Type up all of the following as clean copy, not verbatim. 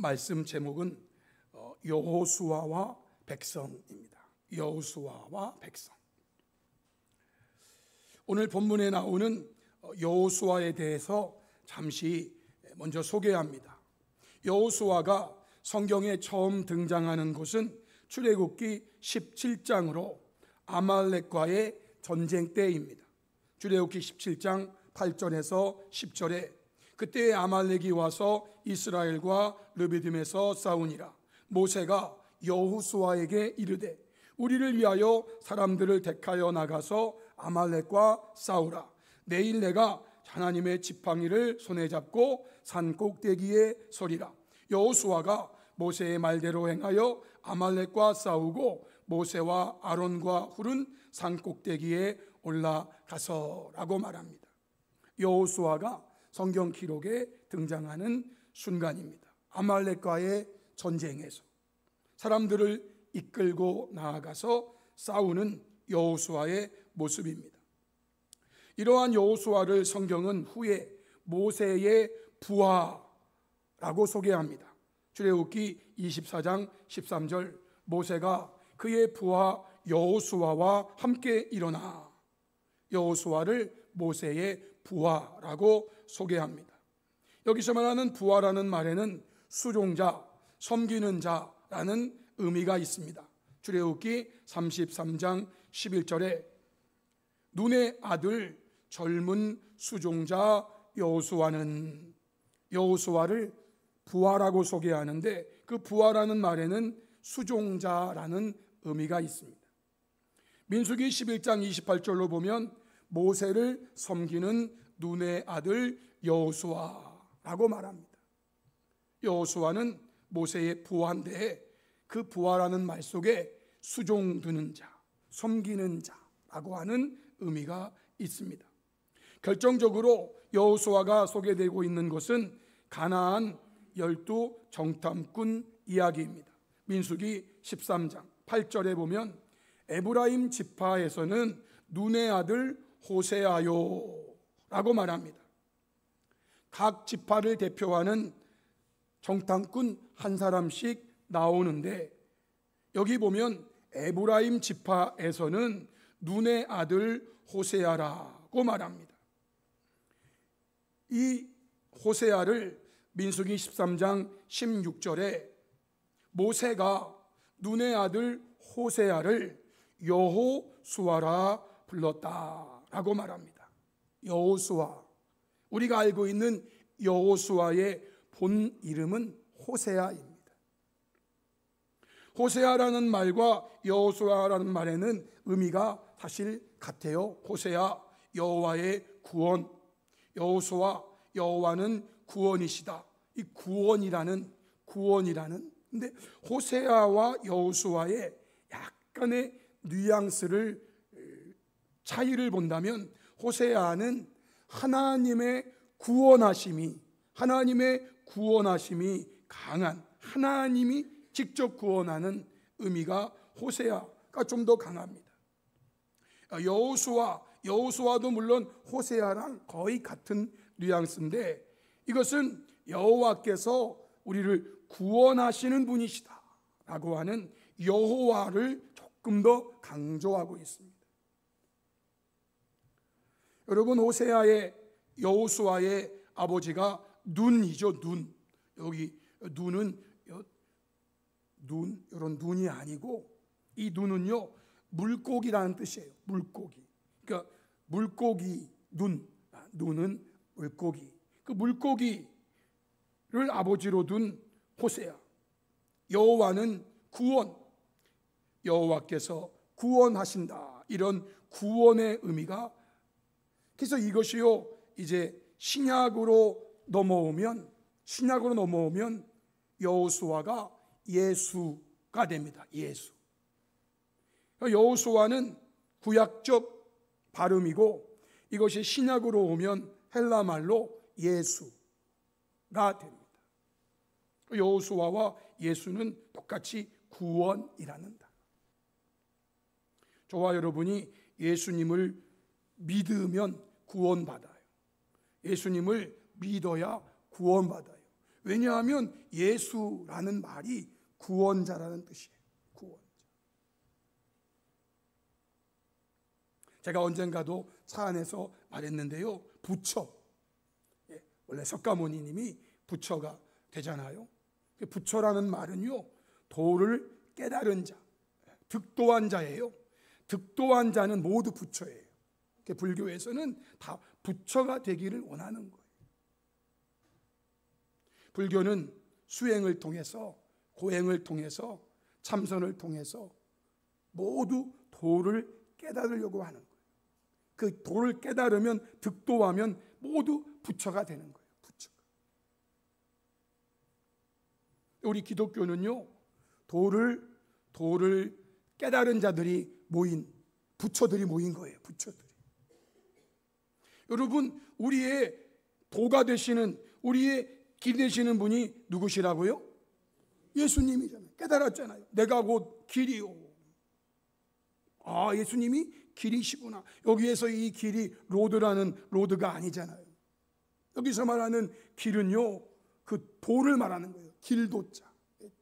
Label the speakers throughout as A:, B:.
A: 말씀 제목은 여호수아와 백성입니다. 여호수아와 백성. 오늘 본문에 나오는 여호수아에 대해서 잠시 먼저 소개합니다. 여호수아가 성경에 처음 등장하는 곳은 출애굽기 17장으로 아말렉과의 전쟁 때입니다. 출애굽기 17장 8절에서 10절에 그때 아말렉이 와서 이스라엘과 르비딤에서 싸우니라. 모세가 여호수아에게 이르되 우리를 위하여 사람들을 택하여 나가서 아말렉과 싸우라. 내일 내가 하나님의 지팡이를 손에 잡고 산 꼭대기에 서리라. 여호수아가 모세의 말대로 행하여 아말렉과 싸우고 모세와 아론과 훌은 산 꼭대기에 올라가서라고 말합니다. 여호수아가 성경 기록에 등장하는 순간입니다. 아말렉과의 전쟁에서 사람들을 이끌고 나아가서 싸우는 여호수아의 모습입니다. 이러한 여호수아를 성경은 후에 모세의 부하라고 소개합니다. 출애굽기 24장 13절 모세가 그의 부하 여호수아와 함께 일어나 여호수아를 모세의 부하라고 소개합니다. 여기서 말하는 부하라는 말에는 수종자, 섬기는 자라는 의미가 있습니다. 출애굽기 33장 11절에 눈의 아들 젊은 수종자 여호수아는 여호수아를 부하라고 소개하는데 그 부하라는 말에는 수종자라는 의미가 있습니다. 민수기 11장 28절로 보면 모세를 섬기는 눈의 아들 여호수아라고 말합니다. 여호수아는 모세의 부하인데 그 부하라는 말 속에 수종드는 자, 섬기는 자라고 하는 의미가 있습니다. 결정적으로 여호수아가 소개되고 있는 것은 가나안 12 정탐꾼 이야기입니다. 민수기 13장 8절에 보면 에브라임 지파에서는 눈의 아들 호세아요라고 말합니다. 각 지파를 대표하는 정탐꾼 한 사람씩 나오는데 여기 보면 에브라임 지파에서는 눈의 아들 호세아라고 말합니다. 이 호세아를 민수기 13장 16절에 모세가 눈의 아들 호세아를 여호수아라 불렀다라고 말합니다. 여호수아, 우리가 알고 있는 여호수아의 본 이름은 호세아입니다. 호세아라는 말과 여호수아라는 말에는 의미가 사실 같아요. 호세아, 여호와의 구원, 여호수아, 여호와는 구원이시다. 이 구원이라는 근데 호세아와 여호수아의 약간의 뉘앙스를 차이를 본다면 호세아는 하나님의 구원하심이 강한, 하나님이 직접 구원하는 의미가 호세아가 좀 더 강합니다. 여호수아도 물론 호세아랑 거의 같은 뉘앙스인데 이것은 여호와께서 우리를 구원하시는 분이시다 라고 하는 여호와를 조금 더 강조하고 있습니다. 여러분, 여호수아의 아버지가 눈이죠. 눈. 여기 눈은 이런 눈이 아니고 이 눈은요 물고기라는 뜻이에요. 물고기. 그러니까 물고기 눈은 물고기. 그 물고기를 아버지로 둔 호세아. 여호와는 구원. 여호와께서 구원하신다. 이런 구원의 의미가. 그래서 이것이요 이제 신약으로 넘어오면 여호수아가 예수가 됩니다. 예수. 여호수아는 구약적 발음이고 이것이 신약으로 오면 헬라 말로 예수가 됩니다. 여호수아와 예수는 똑같이 구원이라는 단어. 저와 여러분이 예수님을 믿으면 구원받아요. 예수님을 믿어야 구원받아요. 왜냐하면 예수라는 말이 구원자라는 뜻이에요. 구원자. 제가 언젠가도 차 안에서 말했는데요, 부처, 원래 석가모니님이 부처가 되잖아요. 부처라는 말은요, 도를 깨달은 자, 득도한 자예요. 득도한 자는 모두 부처예요. 불교에서는 다 부처가 되기를 원하는 거예요. 불교는 수행을 통해서, 고행을 통해서, 참선을 통해서 모두 도를 깨달으려고 하는 거예요. 그 도를 깨달으면, 득도하면 모두 부처가 되는 거예요. 부처가. 우리 기독교는요, 도를 깨달은 자들이 모인, 부처들이 모인 거예요. 부처들이. 여러분, 우리의 도가 되시는, 우리의 길 되시는 분이 누구시라고요? 예수님이잖아요. 깨달았잖아요. 내가 곧 길이요. 아, 예수님이 길이시구나. 여기에서 이 길이 로드가 아니잖아요. 여기서 말하는 길은요, 그 도를 말하는 거예요. 길도자.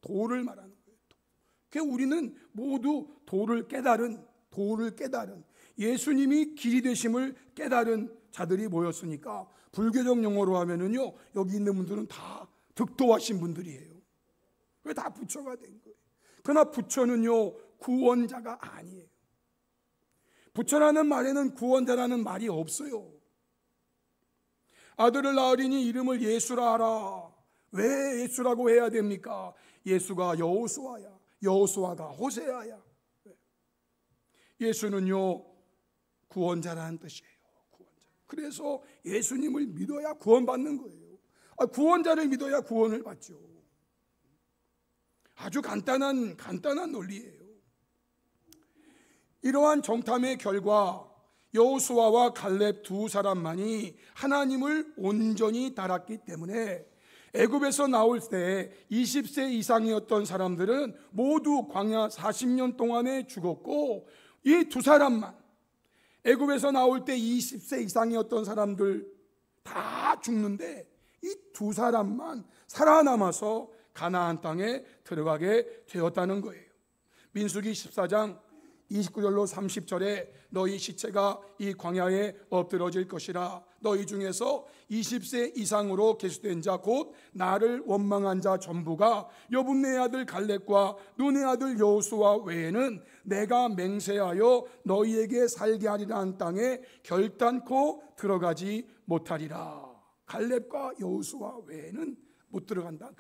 A: 도를 말하는 거예요. 그래서 우리는 모두 도를 깨달은 예수님이 길이 되심을 깨달은 자들이 모였으니까, 불교적 용어로 하면은요, 여기 있는 분들은 다 득도하신 분들이에요. 왜 다 부처가 된 거예요. 그러나 부처는요, 구원자가 아니에요. 부처라는 말에는 구원자라는 말이 없어요. 아들을 낳으리니 이름을 예수라 하라. 왜 예수라고 해야 됩니까? 예수가 여호수아야, 여호수아가 호세아야. 예수는요, 구원자라는 뜻이에요. 구원자. 그래서 예수님을 믿어야 구원받는 거예요. 구원자를 믿어야 구원을 받죠. 아주 간단한 논리예요. 이러한 정탐의 결과 여호수아와 갈렙 두 사람만이 하나님을 온전히 따랐기 때문에 애굽에서 나올 때 20세 이상이었던 사람들은 모두 광야 40년 동안에 죽었고, 이 두 사람만, 애굽에서 나올 때 20세 이상이었던 사람들 다 죽는데 이 두 사람만 살아남아서 가나안 땅에 들어가게 되었다는 거예요. 민수기 14장 29절로 30절에 너희 시체가 이 광야에 엎드러질 것이라. 너희 중에서 20세 이상으로 계수된 자 곧 나를 원망한 자 전부가 여분네 아들 갈렙과 눈의 아들 여호수아 외에는 내가 맹세하여 너희에게 살게 하리라는 땅에 결단코 들어가지 못하리라. 갈렙과 여호수아 외에는 못 들어간다.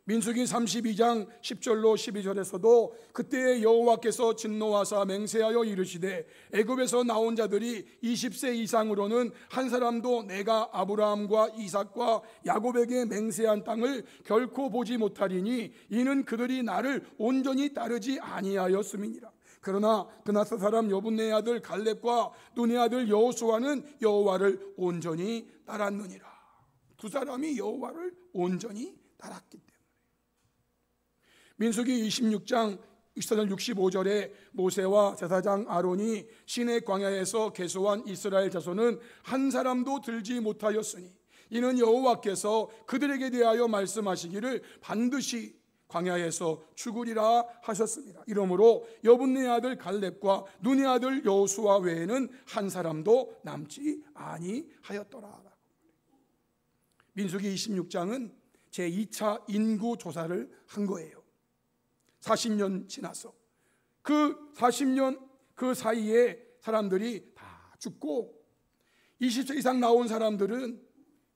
A: 민수기 32장 10절로 12절에서도 그때 여호와께서 진노하사 맹세하여 이르시되 애굽에서 나온 자들이 20세 이상으로는 한 사람도 내가 아브라함과 이삭과 야곱에게 맹세한 땅을 결코 보지 못하리니 이는 그들이 나를 온전히 따르지 아니하였음이니라. 그러나 그나스 사람 여분네 아들 갈렙과 눈의 아들 여호수아는 여호와를 온전히 따랐느니라. 두 사람이 여호와를 온전히 따랐기 때문에. 민수기 26장 24절 65절에 모세와 제사장 아론이 시내 광야에서 계수한 이스라엘 자손은 한 사람도 들지 못하였으니 이는 여호와께서 그들에게 대하여 말씀하시기를 반드시 광야에서 죽으리라 하셨습니다. 이러므로 여분네 아들 갈렙과 눈의 아들 여호수아 외에는 한 사람도 남지 아니하였더라. 민수기 26장은 제2차 인구 조사를 한 거예요. 40년 지나서 그 40년 그 사이에 사람들이 다 죽고 20세 이상 나온 사람들은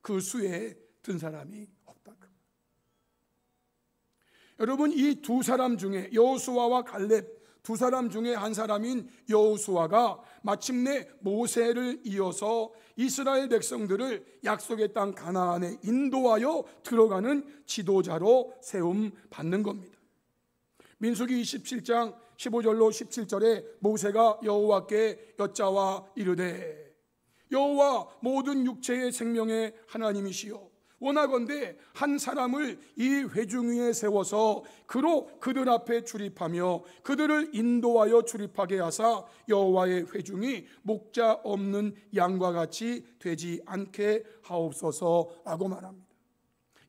A: 그 수에 든 사람이 없다. 여러분, 이 두 사람 중에 여호수아와 갈렙 두 사람 중에 한 사람인 여호수아가 마침내 모세를 이어서 이스라엘 백성들을 약속의 땅 가나안에 인도하여 들어가는 지도자로 세움 받는 겁니다. 민수기 27장 15절로 17절에 모세가 여호와께 여짜와 이르되 여호와 모든 육체의 생명의 하나님이시여 원하건대 한 사람을 이 회중 위에 세워서 그로 그들 앞에 출입하며 그들을 인도하여 출입하게 하사 여호와의 회중이 목자 없는 양과 같이 되지 않게 하옵소서라고 말합니다.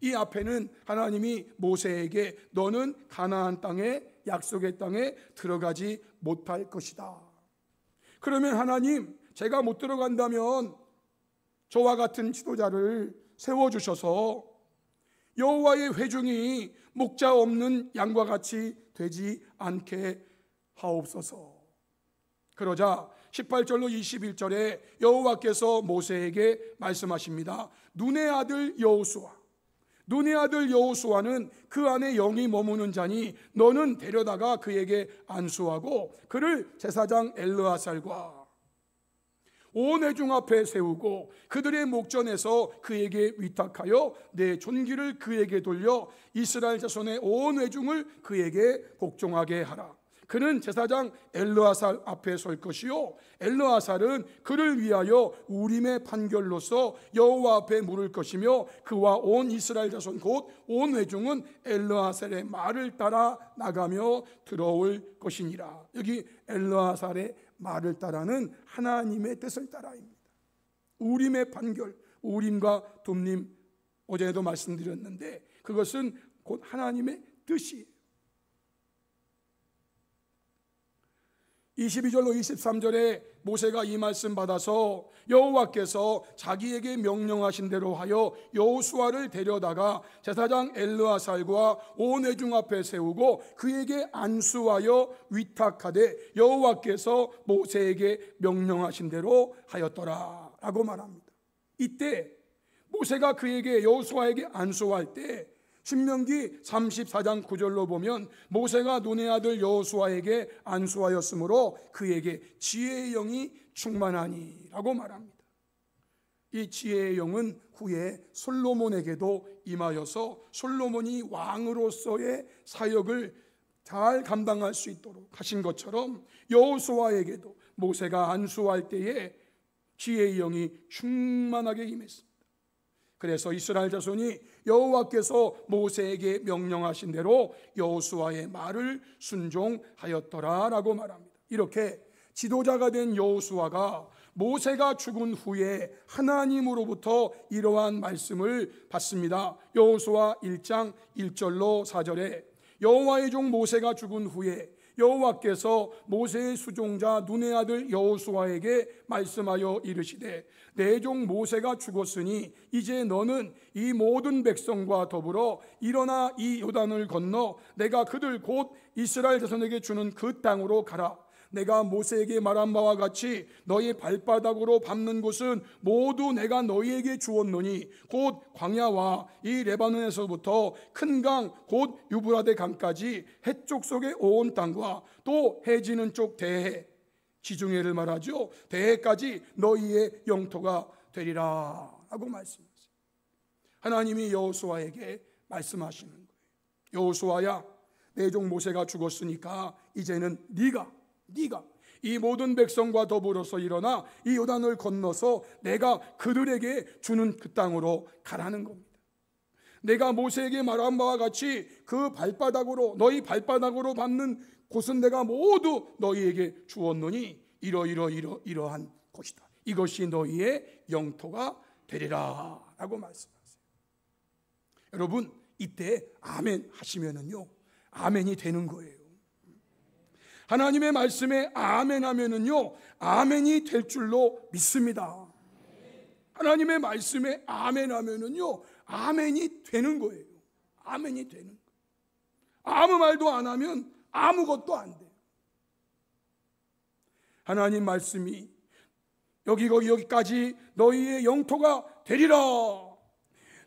A: 이 앞에는 하나님이 모세에게 너는 가나안 땅에, 약속의 땅에 들어가지 못할 것이다. 그러면 하나님, 제가 못 들어간다면 저와 같은 지도자를 세워주셔서 여호와의 회중이 목자 없는 양과 같이 되지 않게 하옵소서. 그러자 18절로 21절에 여호와께서 모세에게 말씀하십니다. 눈의 아들 여호수아, 눈의 아들 여호수아는 그 안에 영이 머무는 자니 너는 데려다가 그에게 안수하고 그를 제사장 엘르아살과 온 회중 앞에 세우고 그들의 목전에서 그에게 위탁하여 내 존귀를 그에게 돌려 이스라엘 자손의 온 회중을 그에게 복종하게 하라. 그는 제사장 엘르아살 앞에 설 것이요 엘르아살은 그를 위하여 우림의 판결로서 여호와 앞에 물을 것이며 그와 온 이스라엘 자손 곧 온 회중은 엘르아살의 말을 따라 나가며 들어올 것이니라. 여기 엘르아살의 말을 따라는 하나님의 뜻을 따라입니다. 우림의 판결, 우림과 둠림, 어제도 말씀드렸는데 그것은 곧 하나님의 뜻이에요. 22절로 23절에 모세가 이 말씀 받아서 여호와께서 자기에게 명령하신 대로 하여 여호수아를 데려다가 제사장 엘르아살과 온 회중 앞에 세우고 그에게 안수하여 위탁하되 여호와께서 모세에게 명령하신 대로 하였더라 라고 말합니다. 이때 모세가 그에게 여호수아에게 안수할 때 신명기 34장 9절로 보면 모세가 눈의 아들 여호수아에게 안수하였으므로 그에게 지혜의 영이 충만하니 라고 말합니다. 이 지혜의 영은 후에 솔로몬에게도 임하여서 솔로몬이 왕으로서의 사역을 잘 감당할 수 있도록 하신 것처럼 여호수아에게도 모세가 안수할 때에 지혜의 영이 충만하게 임했습니다. 그래서 이스라엘 자손이 여호와께서 모세에게 명령하신 대로 여호수아의 말을 순종하였더라라고 말합니다. 이렇게 지도자가 된 여호수아가 모세가 죽은 후에 하나님으로부터 이러한 말씀을 받습니다. 여호수아 1장 1절로 4절에 여호와의 종 모세가 죽은 후에 여호와께서 모세의 수종자 눈의 아들 여호수아에게 말씀하여 이르시되 내 종 모세가 죽었으니 이제 너는 이 모든 백성과 더불어 일어나 이 요단을 건너 내가 그들 곧 이스라엘 자손에게 주는 그 땅으로 가라. 내가 모세에게 말한 바와 같이 너희 발바닥으로 밟는 곳은 모두 내가 너희에게 주었노니 곧 광야와 이 레바논에서부터 큰 강 곧 유브라데 강까지 해쪽 속의 온 땅과 또 해지는 쪽 대해, 지중해를 말하죠. 대해까지 너희의 영토가 되리라 하고 말씀하세요. 하나님이 여호수아에게 말씀하시는 거예요. 여호수아야, 내 종 모세가 죽었으니까 이제는 네가 이 모든 백성과 더불어서 일어나 이 요단을 건너서 내가 그들에게 주는 그 땅으로 가라는 겁니다. 내가 모세에게 말한 바와 같이 그 발바닥으로 너희 발바닥으로 밟는 곳은 내가 모두 너희에게 주었노니 이러한 곳이다. 이것이 너희의 영토가 되리라 라고 말씀하세요. 여러분, 이때 아멘 하시면은요 아멘이 되는 거예요. 하나님의 말씀에 아멘 하면은요 아멘이 될 줄로 믿습니다. 하나님의 말씀에 아멘 하면은요 아멘이 되는 거예요. 아멘이 되는 거예요. 아무 말도 안 하면 아무것도 안 돼요. 하나님 말씀이 여기까지 너희의 영토가 되리라.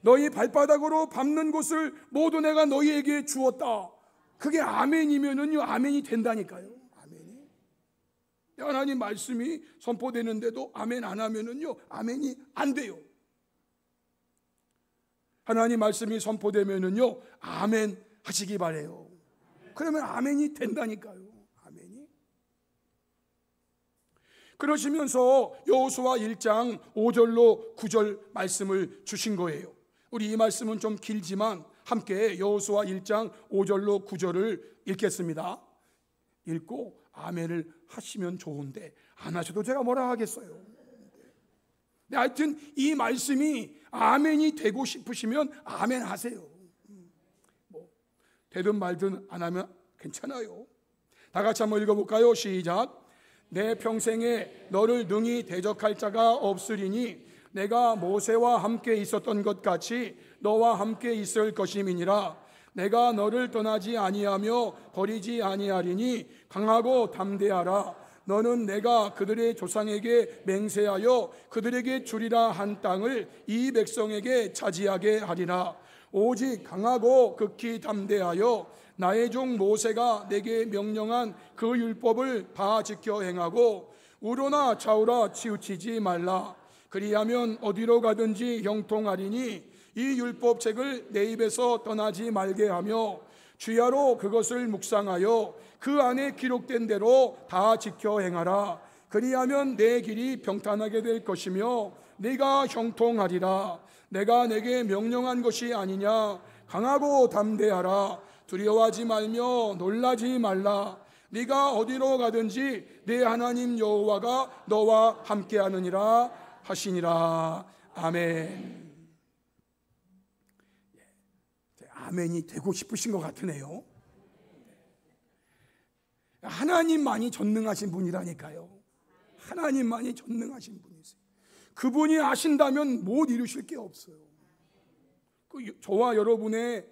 A: 너희 발바닥으로 밟는 곳을 모두 내가 너희에게 주었다. 그게 아멘이면은요 아멘이 된다니까요. 아멘이. 하나님 말씀이 선포되는데도 아멘 안 하면은요 아멘이 안 돼요. 하나님 말씀이 선포되면은요 아멘 하시기 바래요. 그러면 아멘이 된다니까요. 아멘이. 그러시면서 여호수아 1장 5절로 9절 말씀을 주신 거예요. 우리 이 말씀은 좀 길지만 함께 여호수아 1장 5절로 9절을 읽겠습니다. 읽고 아멘을 하시면 좋은데 안 하셔도 제가 뭐라 하겠어요. 하여튼 이 말씀이 아멘이 되고 싶으시면 아멘 하세요. 되든 말든 안 하면 괜찮아요. 다 같이 한번 읽어볼까요? 시작. 내 평생에 너를 능히 대적할 자가 없으리니 내가 모세와 함께 있었던 것 같이 너와 함께 있을 것임이니라. 내가 너를 떠나지 아니하며 버리지 아니하리니 강하고 담대하라. 너는 내가 그들의 조상에게 맹세하여 그들에게 주리라 한 땅을 이 백성에게 차지하게 하리라. 오직 강하고 극히 담대하여 나의 종 모세가 내게 명령한 그 율법을 다 지켜 행하고 우로나 좌우라 치우치지 말라. 그리하면 어디로 가든지 형통하리니 이 율법책을 내 입에서 떠나지 말게 하며 주야로 그것을 묵상하여 그 안에 기록된 대로 다 지켜 행하라. 그리하면 내 길이 평탄하게 될 것이며 네가 형통하리라. 내가 내게 명령한 것이 아니냐. 강하고 담대하라. 두려워하지 말며 놀라지 말라. 네가 어디로 가든지 네 하나님 여호와가 너와 함께하느니라 하시니라. 아멘. 아멘이 되고 싶으신 것 같으네요. 하나님만이 전능하신 분이라니까요. 하나님만이 전능하신 분이세요. 그분이 하신다면 못 이루실 게 없어요. 저와 여러분의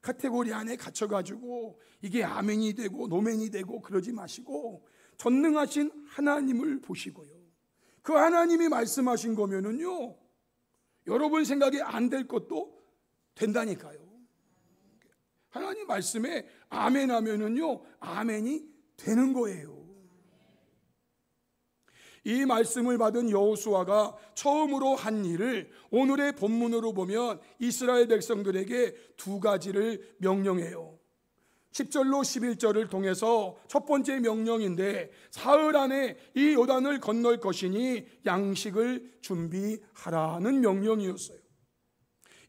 A: 카테고리 안에 갇혀가지고 이게 아멘이 되고 노멘이 되고 그러지 마시고 전능하신 하나님을 보시고요. 그 하나님이 말씀하신 거면은요, 여러분 생각에 안 될 것도 된다니까요. 하나님 말씀에 아멘 하면은요, 아멘이 되는 거예요. 이 말씀을 받은 여호수아가 처음으로 한 일을 오늘의 본문으로 보면 이스라엘 백성들에게 두 가지를 명령해요. 10절로 11절을 통해서 첫 번째 명령인데, 사흘 안에 이 요단을 건널 것이니 양식을 준비하라는 명령이었어요.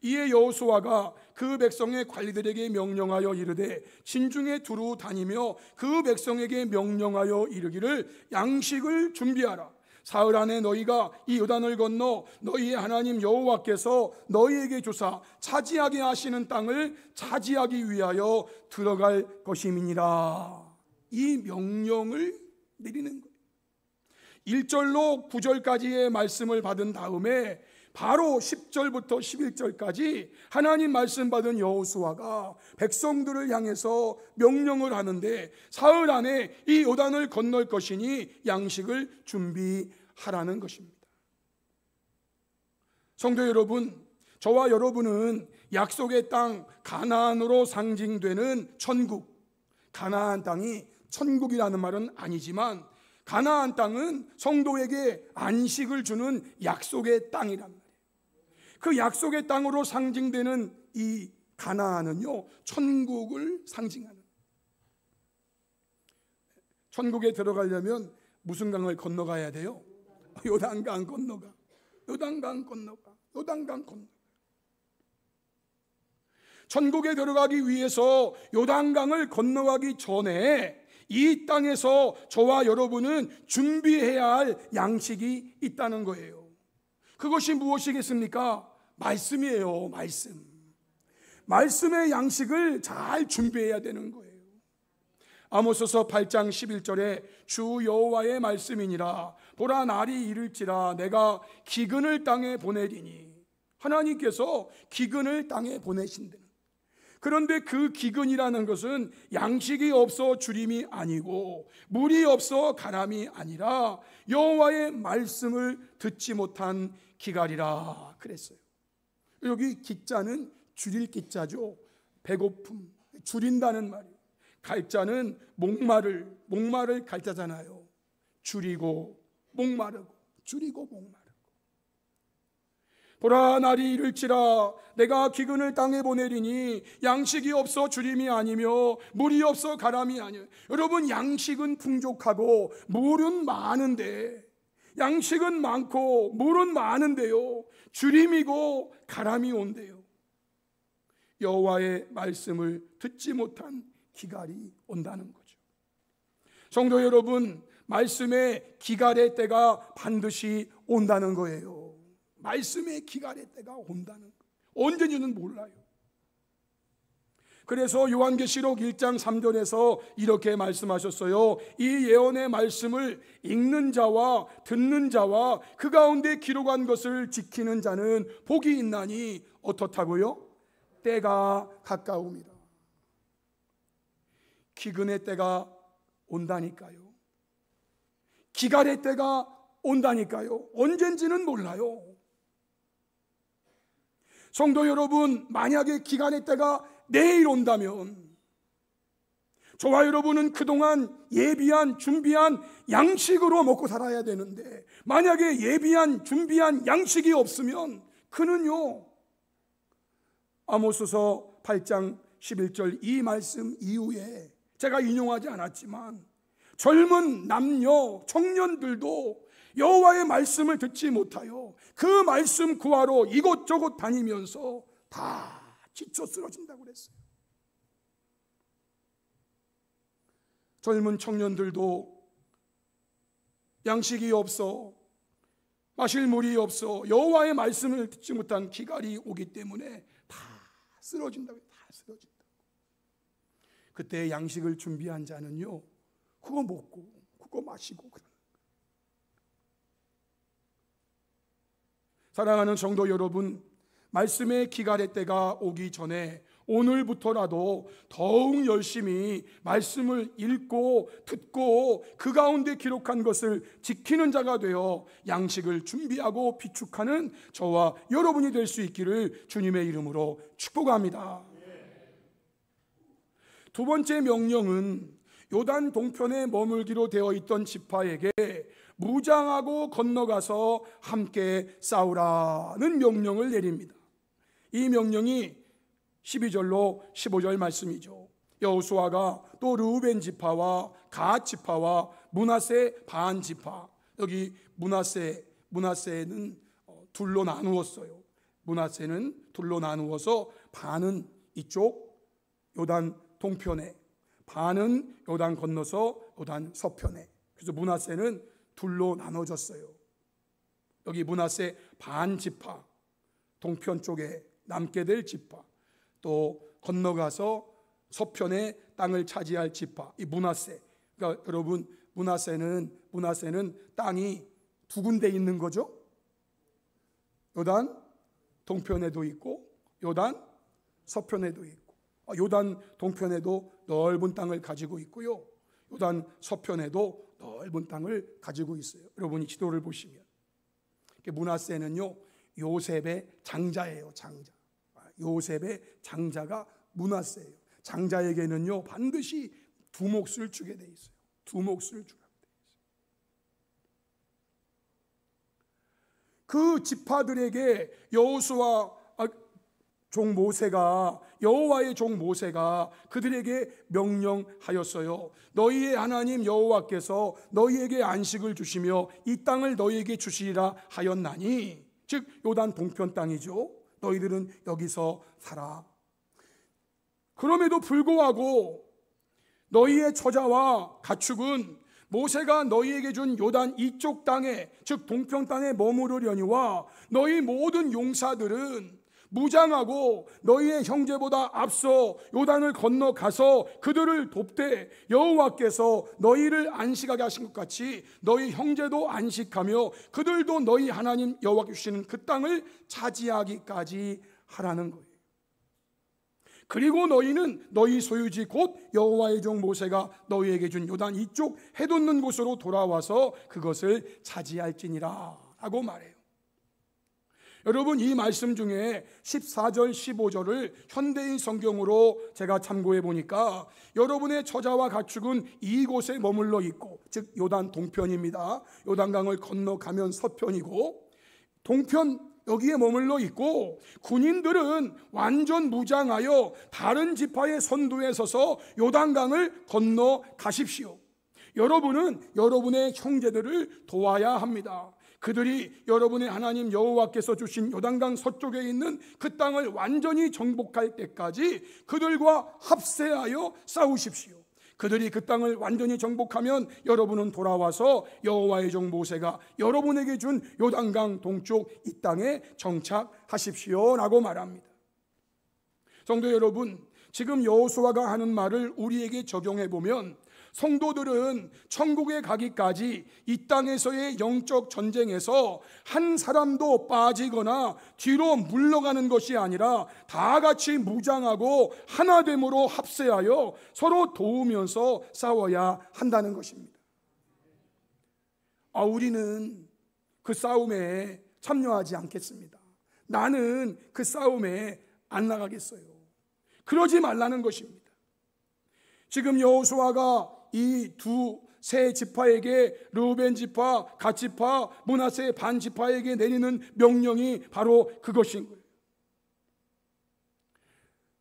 A: 이에 여호수아가 그 백성의 관리들에게 명령하여 이르되 진중에 두루 다니며 그 백성에게 명령하여 이르기를 양식을 준비하라. 사흘 안에 너희가 이 요단을 건너 너희의 하나님 여호와께서 너희에게 주사 차지하게 하시는 땅을 차지하기 위하여 들어갈 것임이니라. 이 명령을 내리는 거예요. 1절로 9절까지의 말씀을 받은 다음에 바로 10절부터 11절까지 하나님 말씀 받은 여호수아가 백성들을 향해서 명령을 하는데, 사흘 안에 이 요단을 건널 것이니 양식을 준비하라는 것입니다. 성도 여러분, 저와 여러분은 약속의 땅 가나안으로 상징되는 천국, 가나안 땅이 천국이라는 말은 아니지만 가나안 땅은 성도에게 안식을 주는 약속의 땅이란 말이에요. 그 약속의 땅으로 상징되는 이 가나안은요, 천국을 상징하는, 천국에 들어가려면 무슨 강을 건너가야 돼요? 요단강 건너가, 요단강 건너가, 요단강 건너가. 천국에 들어가기 위해서 요단강을 건너가기 전에 이 땅에서 저와 여러분은 준비해야 할 양식이 있다는 거예요. 그것이 무엇이겠습니까? 말씀이에요. 말씀의 양식을 잘 준비해야 되는 거예요. 아모스서 8장 11절에 주 여호와의 말씀이니라. 보라, 날이 이를지라 내가 기근을 땅에 보내리니. 하나님께서 기근을 땅에 보내신다. 그런데 그 기근이라는 것은 양식이 없어 주림이 아니고 물이 없어 가람이 아니라 여호와의 말씀을 듣지 못한 기갈이라 그랬어요. 여기 기자는 줄일 기자죠. 배고픔, 줄인다는 말이에요. 갈자는 목마를 갈자잖아요. 줄이고 목마르고, 줄이고 목마르고. 보라, 날이 이를지라 내가 기근을 땅에 보내리니 양식이 없어 주림이 아니며 물이 없어 가람이 아니에요. 여러분, 양식은 풍족하고 물은 많은데, 양식은 많고 물은 많은데요, 주림이고 가람이 온대요. 여호와의 말씀을 듣지 못한 기갈이 온다는 거죠. 성도 여러분, 말씀의 기갈의 때가 반드시 온다는 거예요. 말씀의 기간의 때가 온다는 거예요. 언제인지는 몰라요. 그래서 요한계시록 1장 3절에서 이렇게 말씀하셨어요. 이 예언의 말씀을 읽는 자와 듣는 자와 그 가운데 기록한 것을 지키는 자는 복이 있나니 어떻다고요? 때가 가까웁니다. 기근의 때가 온다니까요. 기갈의 때가 온다니까요. 언젠지는 몰라요. 성도 여러분, 만약에 기간의 때가 내일 온다면 저와 여러분은 그동안 예비한 준비한 양식으로 먹고 살아야 되는데, 만약에 예비한 준비한 양식이 없으면 그는요, 아모스서 8장 11절 이 말씀 이후에 제가 인용하지 않았지만 젊은 남녀 청년들도 여호와의 말씀을 듣지 못하여 그 말씀 구하러 이곳저곳 다니면서 다 지쳐 쓰러진다고 그랬어요. 젊은 청년들도 양식이 없어, 마실 물이 없어, 여호와의 말씀을 듣지 못한 기갈이 오기 때문에 다 쓰러진다고. 다 쓰러진다. 그때 양식을 준비한 자는요, 그거 먹고 그거 마시고 그런. 사랑하는 성도 여러분, 말씀의 기갈의 때가 오기 전에 오늘부터라도 더욱 열심히 말씀을 읽고 듣고 그 가운데 기록한 것을 지키는 자가 되어 양식을 준비하고 비축하는 저와 여러분이 될 수 있기를 주님의 이름으로 축복합니다. 두 번째 명령은 요단 동편에 머물기로 되어 있던 지파에게 무장하고 건너가서 함께 싸우라는 명령을 내립니다. 이 명령이 12절로 15절 말씀이죠. 여호수아가 또 르우벤 지파와 갓 지파와 므낫세 반 지파, 여기 므낫세는 둘로 나누었어요. 므낫세는 둘로 나누어서 반은 이쪽 요단 동편에, 반은 요단 건너서 요단 서편에. 그래서 므낫세는 둘로 나눠졌어요. 여기 므낫세 반 지파, 동편 쪽에 남게 될 지파, 또 건너가서 서편의 땅을 차지할 지파, 이 므낫세. 그러니까 여러분, 므낫세는 땅이 두 군데 있는 거죠. 요단 동편에도 있고 요단 서편에도 있고, 요단 동편에도 넓은 땅을 가지고 있고요, 요단 서편에도 넓은 땅을 가지고 있어요. 여러분이 지도를 보시면 므낫세는요, 요셉의 장자예요. 장자. 요셉의 장자가 므낫세예요. 장자에게는요, 반드시 두 몫을 주게 돼 있어요. 두 몫을 주게 돼 있어요. 그 지파들에게 여호와의 종 모세가 그들에게 명령하였어요. 너희의 하나님 여호와께서 너희에게 안식을 주시며 이 땅을 너희에게 주시리라 하였나니, 즉 요단 동편 땅이죠. 너희들은 여기서 살아. 그럼에도 불구하고 너희의 처자와 가축은 모세가 너희에게 준 요단 이쪽 땅에, 즉 동편 땅에 머무르려니와 너희 모든 용사들은 무장하고 너희의 형제보다 앞서 요단을 건너가서 그들을 돕되 여호와께서 너희를 안식하게 하신 것 같이 너희 형제도 안식하며 그들도 너희 하나님 여호와께 주시는 그 땅을 차지하기까지 하라는 거예요. 그리고 너희는 너희 소유지 곧 여호와의 종 모세가 너희에게 준 요단 이쪽 해돋는 곳으로 돌아와서 그것을 차지할지니라 라고 말해요. 여러분, 이 말씀 중에 14절 15절을 현대인 성경으로 제가 참고해 보니까 여러분의 처자와 가축은 이곳에 머물러 있고, 즉 요단 동편입니다. 요단강을 건너가면 서편이고, 동편 여기에 머물러 있고, 군인들은 완전 무장하여 다른 지파의 선두에 서서 요단강을 건너가십시오. 여러분은 여러분의 형제들을 도와야 합니다. 그들이 여러분의 하나님 여호와께서 주신 요단강 서쪽에 있는 그 땅을 완전히 정복할 때까지 그들과 합세하여 싸우십시오. 그들이 그 땅을 완전히 정복하면 여러분은 돌아와서 여호와의 종 모세가 여러분에게 준 요단강 동쪽 이 땅에 정착하십시오라고 말합니다. 성도 여러분, 지금 여호수아가 하는 말을 우리에게 적용해 보면 성도들은 천국에 가기까지 이 땅에서의 영적 전쟁에서 한 사람도 빠지거나 뒤로 물러가는 것이 아니라 다 같이 무장하고 하나됨으로 합세하여 서로 도우면서 싸워야 한다는 것입니다. 우리는 그 싸움에 참여하지 않겠습니다. 나는 그 싸움에 안 나가겠어요. 그러지 말라는 것입니다. 지금 여호수아가 이 세 지파에게, 르우벤 지파, 갓 지파, 므낫세 반 지파에게 내리는 명령이 바로 그것인 거예요.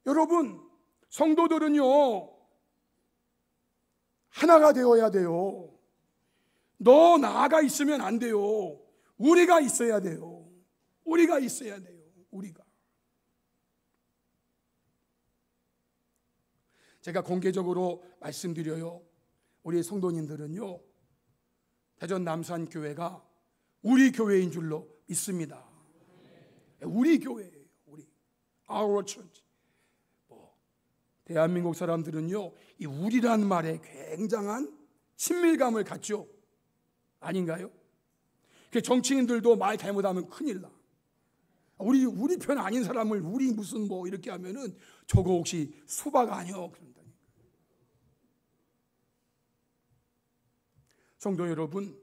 A: 여러분, 성도들은요 하나가 되어야 돼요. 너 나가 있으면 안 돼요. 우리가 있어야 돼요. 우리가 있어야 돼요. 우리가. 제가 공개적으로 말씀드려요. 우리 성도님들은요 대전 남산교회가 우리 교회인 줄로 믿습니다. 우리 교회예요. 우리 Our Church. 대한민국 사람들은요 이 우리란 말에 굉장한 친밀감을 갖죠. 아닌가요? 정치인들도 말 잘못하면 큰일 나. 우리 편 아닌 사람을 우리 무슨 뭐 이렇게 하면은 저거 혹시 수박 아니요? 그런다니까. 성도 여러분,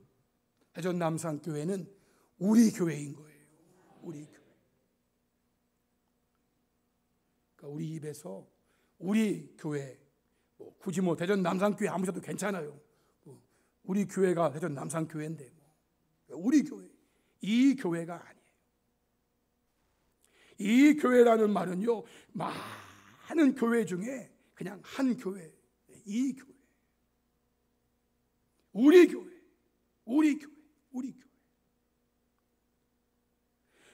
A: 대전 남산교회는 우리 교회인 거예요. 우리 교회. 그러니까 우리 입에서 우리 교회, 굳이 대전 남산교회 아무셔도 괜찮아요. 우리 교회가 대전 남산교회인데 우리 교회, 이 교회가 아니에요. 이 교회라는 말은요 많은 교회 중에 그냥 한 교회, 이 교회, 우리 교회, 우리 교회, 우리 교회.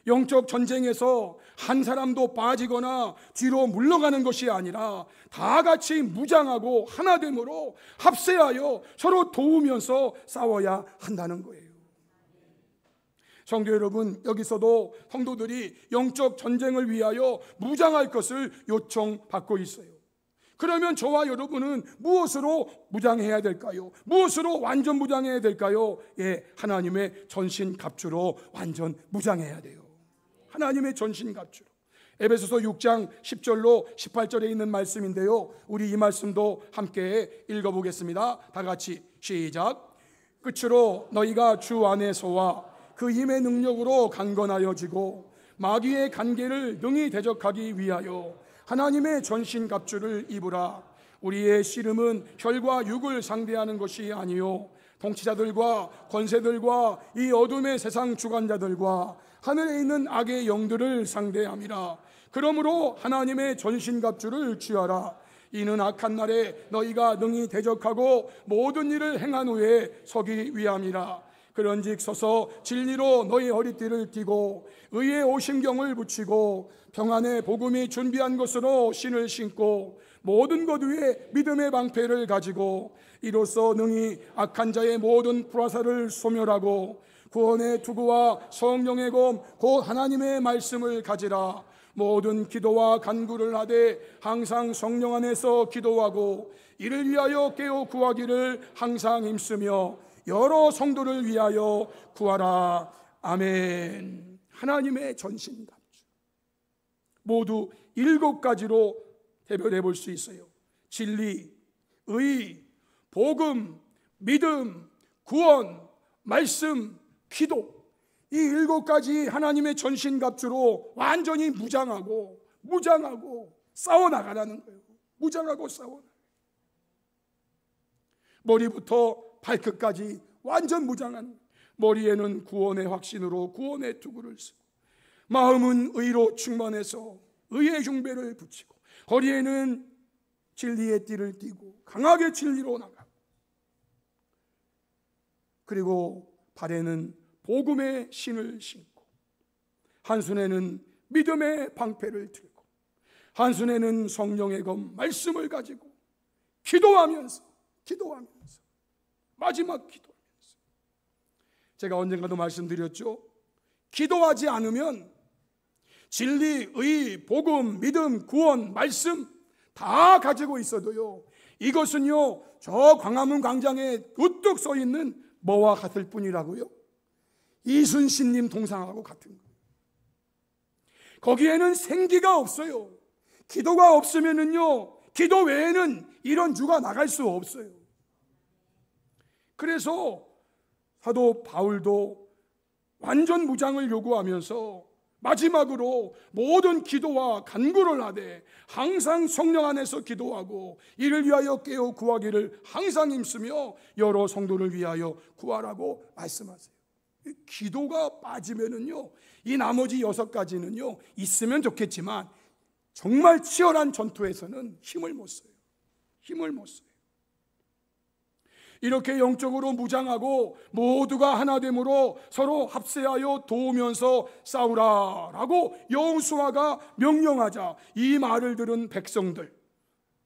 A: 영적 전쟁에서 한 사람도 빠지거나 뒤로 물러가는 것이 아니라 다 같이 무장하고 하나됨으로 합세하여 서로 도우면서 싸워야 한다는 거예요. 성도 여러분, 여기서도 성도들이 영적 전쟁을 위하여 무장할 것을 요청받고 있어요. 그러면 저와 여러분은 무엇으로 무장해야 될까요? 무엇으로 완전 무장해야 될까요? 하나님의 전신갑주로 완전 무장해야 돼요. 하나님의 전신갑주로. 에베소서 6장 10절로 18절에 있는 말씀인데요, 우리 이 말씀도 함께 읽어보겠습니다. 다 같이 시작. 끝으로 너희가 주 안에서와 그 힘의 능력으로 강건하여지고 마귀의 간계를 능히 대적하기 위하여 하나님의 전신갑주를 입으라. 우리의 씨름은 혈과 육을 상대하는 것이 아니요 통치자들과 권세들과 이 어둠의 세상 주관자들과 하늘에 있는 악의 영들을 상대함이라. 그러므로 하나님의 전신갑주를 취하라. 이는 악한 날에 너희가 능히 대적하고 모든 일을 행한 후에 서기 위함이라. 그런즉 서서 진리로 너희 허리띠를 띠고 의의 오심경을 붙이고 평안의 복음이 준비한 것으로 신을 신고 모든 것 위에 믿음의 방패를 가지고 이로써 능히 악한 자의 모든 불화살을 소멸하고 구원의 투구와 성령의 검 곧 하나님의 말씀을 가지라. 모든 기도와 간구를 하되 항상 성령 안에서 기도하고 이를 위하여 깨어 구하기를 항상 힘쓰며 여러 성도를 위하여 구하라. 아멘. 하나님의 전신갑주 모두 7가지로 대별해 볼 수 있어요. 진리, 의, 복음, 믿음, 구원, 말씀, 기도. 이 7가지 하나님의 전신갑주로 완전히 무장하고 싸워나가라는 거예요. 무장하고 싸워나가. 머리부터 발끝까지 완전 무장한. 머리에는 구원의 확신으로 구원의 투구를 쓰고, 마음은 의로 충만해서 의의 흉배를 붙이고, 허리에는 진리의 띠를 띠고 강하게 진리로 나가고, 그리고 발에는 복음의 신을 신고, 한 손에는 믿음의 방패를 들고, 한 손에는 성령의 검 말씀을 가지고 기도하면서 마지막 기도하면서, 제가 언젠가도 말씀드렸죠. 기도하지 않으면 진리, 의, 복음, 믿음, 구원, 말씀 다 가지고 있어도요, 이것은요 저 광화문 광장에 우뚝 서 있는 뭐와 같을 뿐이라고요. 이순신님 동상하고 같은 거예요. 거기에는 생기가 없어요. 기도가 없으면은요, 기도 외에는 이런 주가 나갈 수 없어요. 그래서 사도 바울도 완전 무장을 요구하면서 마지막으로 모든 기도와 간구를 하되 항상 성령 안에서 기도하고 이를 위하여 깨어 구하기를 항상 힘쓰며 여러 성도를 위하여 구하라고 말씀하세요. 기도가 빠지면은요, 이 나머지 6가지는요 있으면 좋겠지만 정말 치열한 전투에서는 힘을 못 써요. 이렇게 영적으로 무장하고 모두가 하나됨으로 서로 합세하여 도우면서 싸우라라고 여호수아가 명령하자 이 말을 들은 백성들,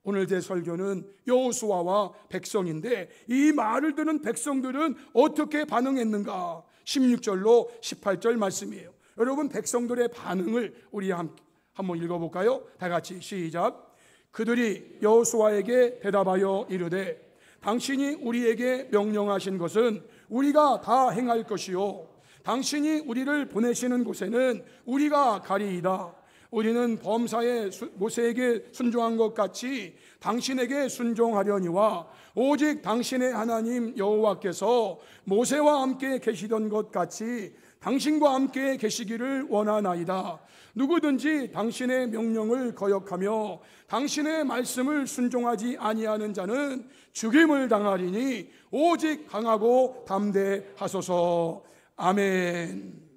A: 오늘 제 설교는 여호수아와 백성인데 이 말을 들은 백성들은 어떻게 반응했는가? 16절로 18절 말씀이에요. 여러분, 백성들의 반응을 우리 함께 한번 읽어볼까요? 다 같이 시작. 그들이 여호수아에게 대답하여 이르되 당신이 우리에게 명령하신 것은 우리가 다 행할 것이요 당신이 우리를 보내시는 곳에는 우리가 가리이다. 우리는 범사에 모세에게 순종한 것 같이 당신에게 순종하려니와 오직 당신의 하나님 여호와께서 모세와 함께 계시던 것 같이 당신과 함께 계시기를 원하나이다. 누구든지 당신의 명령을 거역하며 당신의 말씀을 순종하지 아니하는 자는 죽임을 당하리니 오직 강하고 담대하소서. 아멘.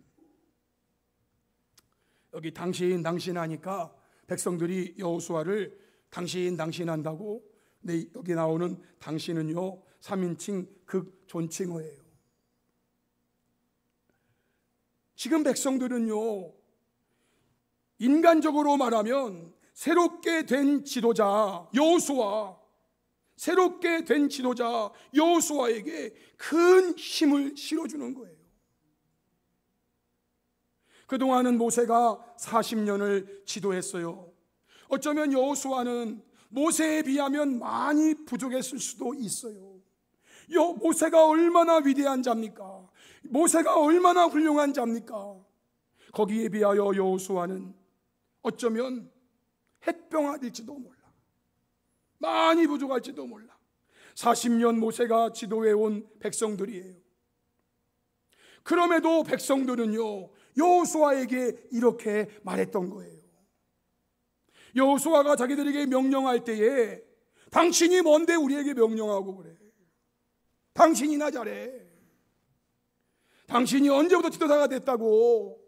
A: 여기 당신 하니까 백성들이 여호수아를 당신 한다고. 근데 여기 나오는 당신은요 3인칭 극존칭어예요. 지금 백성들은요 인간적으로 말하면 새롭게 된 지도자 여호수아에게 큰 힘을 실어주는 거예요. 그동안은 모세가 40년을 지도했어요. 어쩌면 여호수아는 모세에 비하면 많이 부족했을 수도 있어요. 모세가 얼마나 위대한 자입니까? 모세가 얼마나 훌륭한 자입니까? 거기에 비하여 여호수아는 어쩌면 햇병아릴지도 몰라. 많이 부족할지도 몰라. 40년 모세가 지도해온 백성들이에요. 그럼에도 백성들은요 여호수아에게 이렇게 말했던 거예요. 여호수아가 자기들에게 명령할 때에 당신이 뭔데 우리에게 명령하고 그래? 당신이나 잘해. 당신이 언제부터 지도자가 됐다고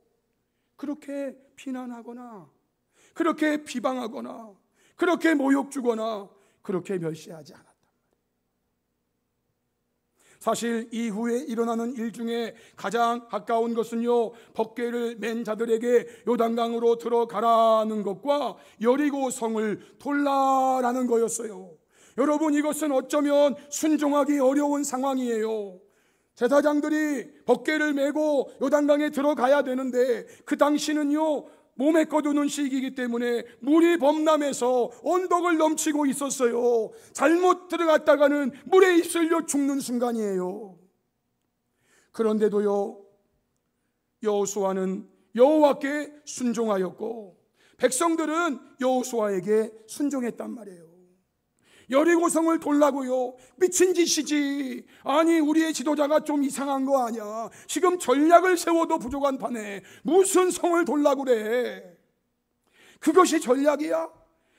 A: 그렇게 비난하거나 그렇게 비방하거나 그렇게 모욕 주거나 그렇게 멸시하지 않았단 말이에요. 사실 이후에 일어나는 일 중에 가장 가까운 것은요 법궤를 맨 자들에게 요단강으로 들어가라는 것과 여리고 성을 돌라라는 거였어요. 여러분, 이것은 어쩌면 순종하기 어려운 상황이에요. 제사장들이 법궤를 메고 요단강에 들어가야 되는데 그 당시는요 몸에 거두는 시기이기 때문에 물이 범람해서 언덕을 넘치고 있었어요. 잘못 들어갔다가는 물에 휩쓸려 죽는 순간이에요. 그런데도요 여호수아는 여호와께 순종하였고 백성들은 여호수아에게 순종했단 말이에요. 여리고성을 돌라고요? 미친 짓이지. 아니, 우리의 지도자가 좀 이상한 거 아니야? 지금 전략을 세워도 부족한 판에 무슨 성을 돌라고 그래? 그것이 전략이야?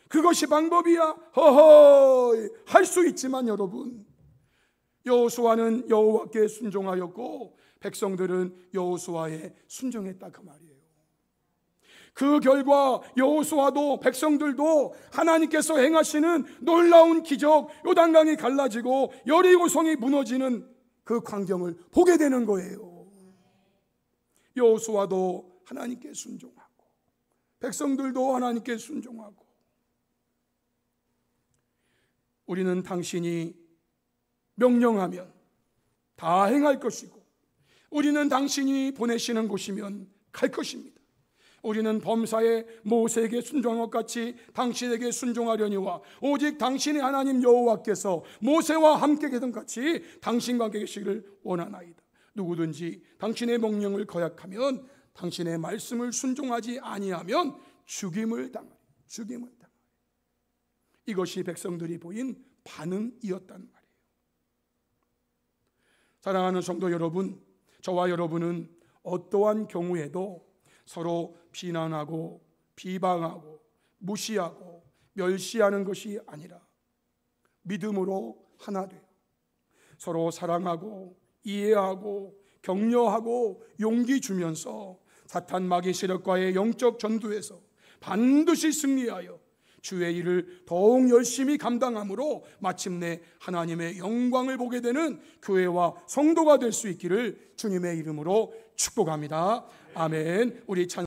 A: 그것이 방법이야? 허허, 할 수 있지만 여러분, 여호수아는 여호와께 순종하였고 백성들은 여호수아에 순종했다 그 말이에요. 그 결과 여호수아도 백성들도 하나님께서 행하시는 놀라운 기적, 요단강이 갈라지고 여리고성이 무너지는 그 광경을 보게 되는 거예요. 여호수아도 하나님께 순종하고 백성들도 하나님께 순종하고 우리는 당신이 명령하면 다 행할 것이고, 우리는 당신이 보내시는 곳이면 갈 것입니다. 우리는 범사에 모세에게 순종한 것 같이 당신에게 순종하려니와 오직 당신의 하나님 여호와께서 모세와 함께 계던 같이 당신과 함께 계시기를 원하나이다. 누구든지 당신의 명령을 거역하면, 당신의 말씀을 순종하지 아니하면 죽임을 당하리. 이것이 백성들이 보인 반응이었단 말이에요. 사랑하는 성도 여러분, 저와 여러분은 어떠한 경우에도 서로 비난하고 비방하고 무시하고 멸시하는 것이 아니라 믿음으로 하나 되어 서로 사랑하고 이해하고 격려하고 용기 주면서 사탄 마귀 세력과의 영적 전투에서 반드시 승리하여 주의 일을 더욱 열심히 감당함으로 마침내 하나님의 영광을 보게 되는 교회와 성도가 될 수 있기를 주님의 이름으로 축복합니다. 아멘. 우리 찬